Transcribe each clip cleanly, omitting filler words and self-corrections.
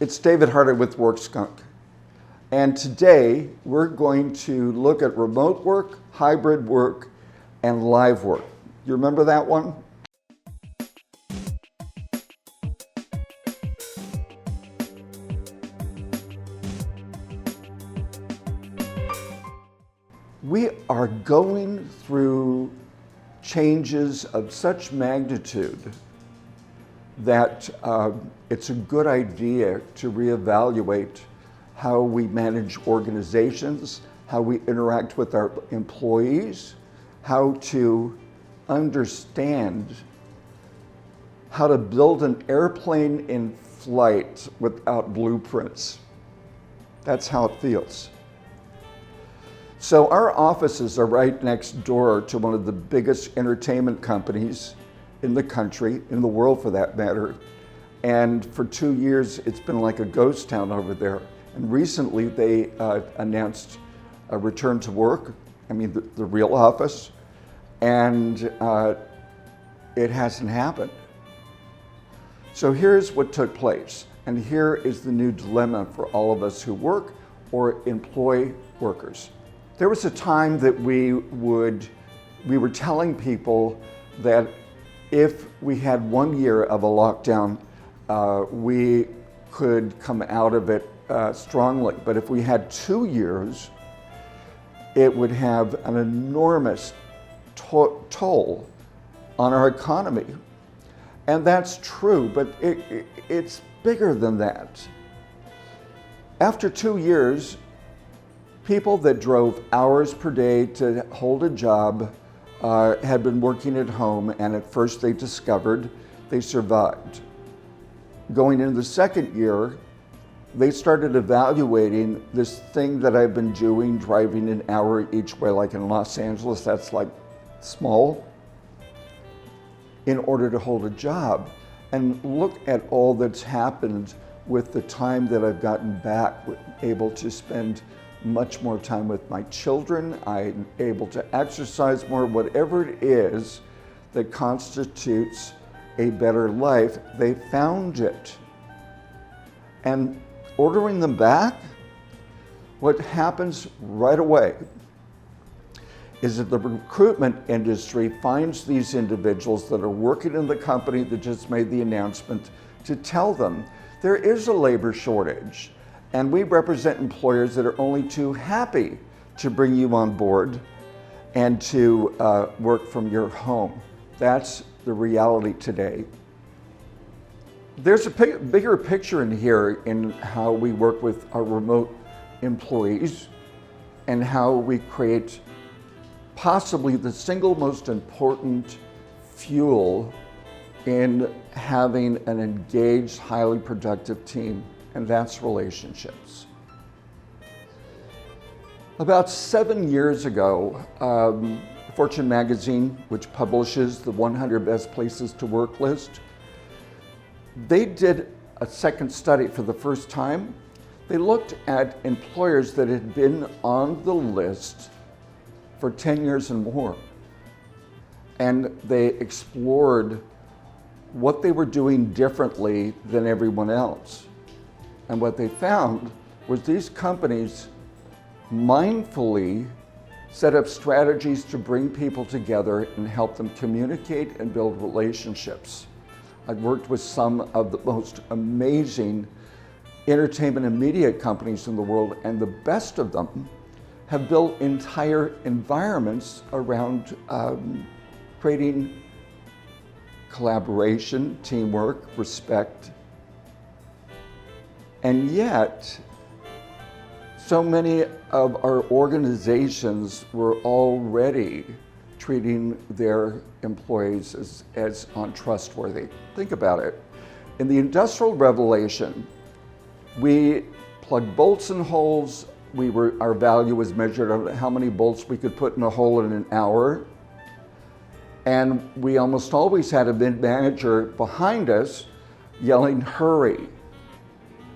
It's David Harder with Workskunk. And today we're going to look at remote work, hybrid work, and live work. You remember that one? We are going through changes of such magnitude that it's a good idea to reevaluate how we manage organizations, how we interact with our employees, how to understand how to build an airplane in flight without blueprints. That's how it feels. So our offices are right next door to one of the biggest entertainment companies in the country, in the world for that matter. And for 2 years, it's been like a ghost town over there. And recently they announced a return to work, the real office, and it hasn't happened. So here's what took place. And here is the new dilemma for all of us who work or employ workers. There was a time that we were telling people that if we had 1 year of a lockdown, we could come out of it strongly. But if we had 2 years, it would have an enormous toll on our economy. And that's true, but it's bigger than that. After 2 years, people that drove hours per day to hold a job had been working at home, and at first they discovered they survived. Going into the second year, they started evaluating this thing that I've been doing, driving an hour each way, like in Los Angeles, that's like small, in order to hold a job. And look at all that's happened with the time that I've gotten back, able to spend much more time with my children. I'm able to exercise more, whatever it is that constitutes a better life, they found it. And ordering them back, what happens right away is that the recruitment industry finds these individuals that are working in the company that just made the announcement to tell them there is a labor shortage. And we represent employers that are only too happy to bring you on board and to work from your home. That's the reality today. There's a bigger picture in here in how we work with our remote employees and how we create possibly the single most important fuel in having an engaged, highly productive team, and that's relationships. About 7 years ago, Fortune magazine, which publishes the 100 best places to work list, they did a second study for the first time. They looked at employers that had been on the list for 10 years and more. And they explored what they were doing differently than everyone else. And what they found was these companies mindfully set up strategies to bring people together and help them communicate and build relationships. I've worked with some of the most amazing entertainment and media companies in the world, and the best of them have built entire environments around creating collaboration, teamwork, respect. And yet, so many of our organizations were already treating their employees as untrustworthy. Think about it. In the Industrial Revolution, we plugged bolts in holes. Our value was measured on how many bolts we could put in a hole in an hour. And we almost always had a mid-manager behind us yelling, "Hurry,"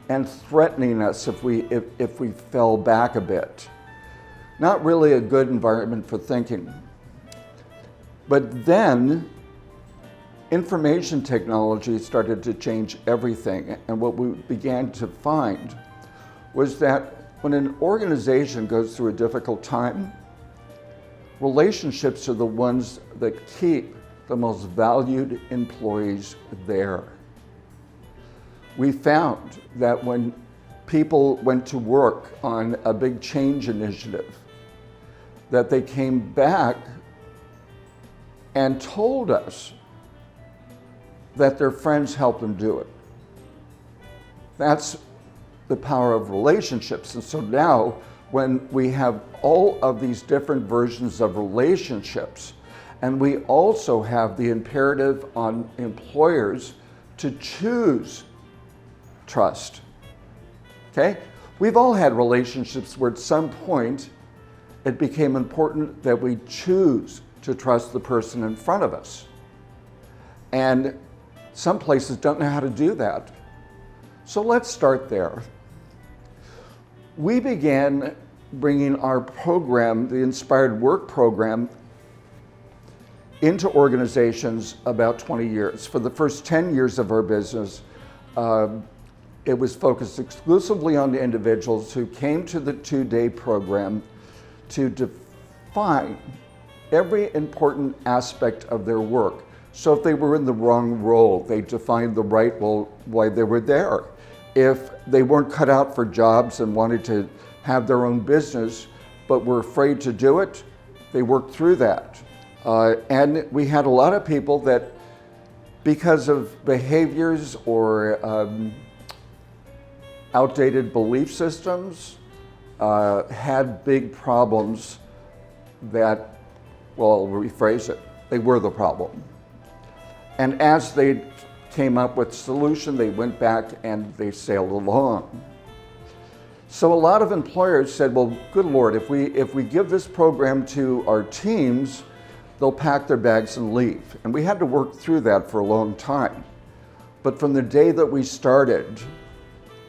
and threatening us if we fell back a bit. Not really a good environment for thinking. But then Information technology started to change everything, and what we began to find was that when an organization goes through a difficult time, relationships are the ones that keep the most valued employees there. We found that when people went to work on a big change initiative, that they came back and told us that their friends helped them do it. That's the power of relationships. And so now, when we have all of these different versions of relationships, and we also have the imperative on employers to choose trust, okay? We've all had relationships where at some point it became important that we choose to trust the person in front of us. And some places don't know how to do that. So let's start there. We began bringing our program, the Inspired Work program, into organizations about 20 years. For the first 10 years of our business, it was focused exclusively on the individuals who came to the 2-day program to define every important aspect of their work. So if they were in the wrong role, they defined the right role, why they were there. If they weren't cut out for jobs and wanted to have their own business, but were afraid to do it, they worked through that. And we had a lot of people that, because of behaviors or outdated belief systems, had big problems that, well, I'll rephrase it, they were the problem. And as they came up with a solution, they went back and they sailed along. So a lot of employers said, well, good Lord, if we give this program to our teams, they'll pack their bags and leave. And we had to work through that for a long time. But from the day that we started,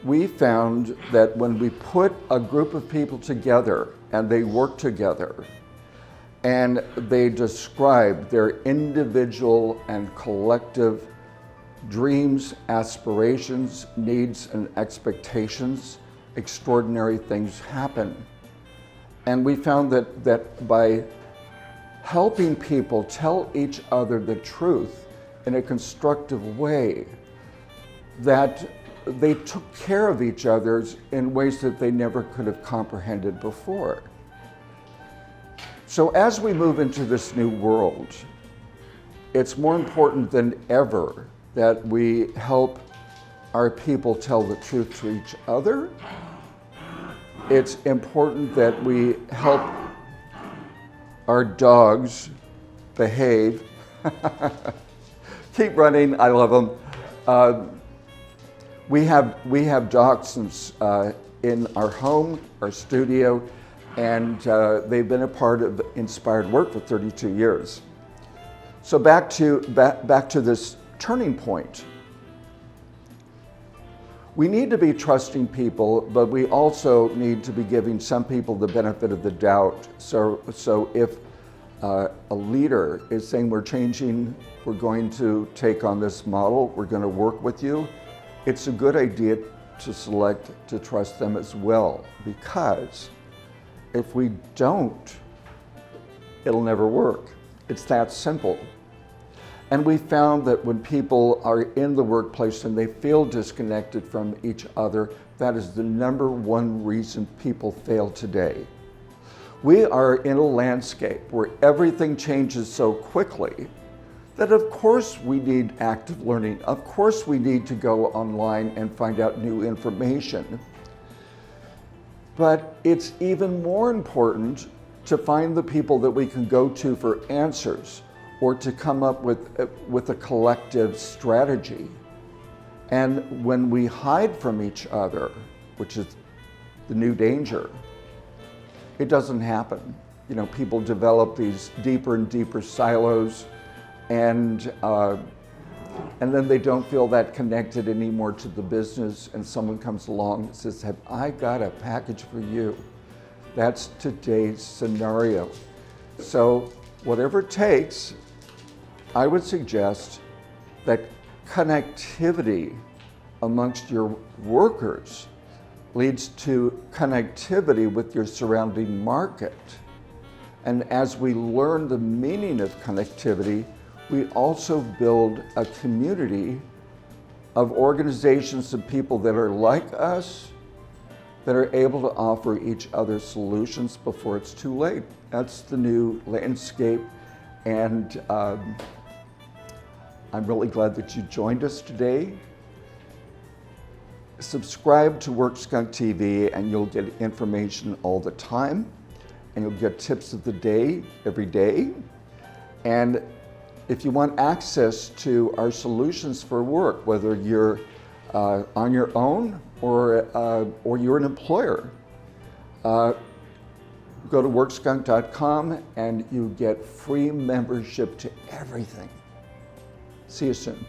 we found that when we put a group of people together and they worked together, and they described their individual and collective dreams, aspirations, needs, and expectations, extraordinary things happen. And we found that by helping people tell each other the truth in a constructive way, that they took care of each other in ways that they never could have comprehended before. So as we move into this new world, it's more important than ever that we help our people tell the truth to each other. It's important that we help our dogs behave. Keep running, I love them. We have dachshunds in our home, our studio, and they've been a part of Inspired Work for 32 years. So back to this turning point. We need to be trusting people, but we also need to be giving some people the benefit of the doubt. So if a leader is saying we're changing, we're going to take on this model, we're going to work with you, it's a good idea to select to trust them as well, because if we don't, it'll never work. It's that simple. And we found that when people are in the workplace and they feel disconnected from each other, that is the #1 reason people fail today. We are in a landscape where everything changes so quickly that of course we need active learning. Of course we need to go online and find out new information. But it's even more important to find the people that we can go to for answers, or to come up with a collective strategy. And when we hide from each other, which is the new danger, it doesn't happen. You know, people develop these deeper and deeper silos, and then they don't feel that connected anymore to the business, and someone comes along and says, "Have I got a package for you?" That's today's scenario. So whatever it takes, I would suggest that connectivity amongst your workers leads to connectivity with your surrounding market. And as we learn the meaning of connectivity, we also build a community of organizations and people that are like us, that are able to offer each other solutions before it's too late. That's the new landscape, and I'm really glad that you joined us today. Subscribe to workskunkTV and you'll get information all the time, and you'll get tips of the day every day. And if you want access to our solutions for work, whether you're on your own or you're an employer, go to workskunk.com and you get free membership to everything. See you soon.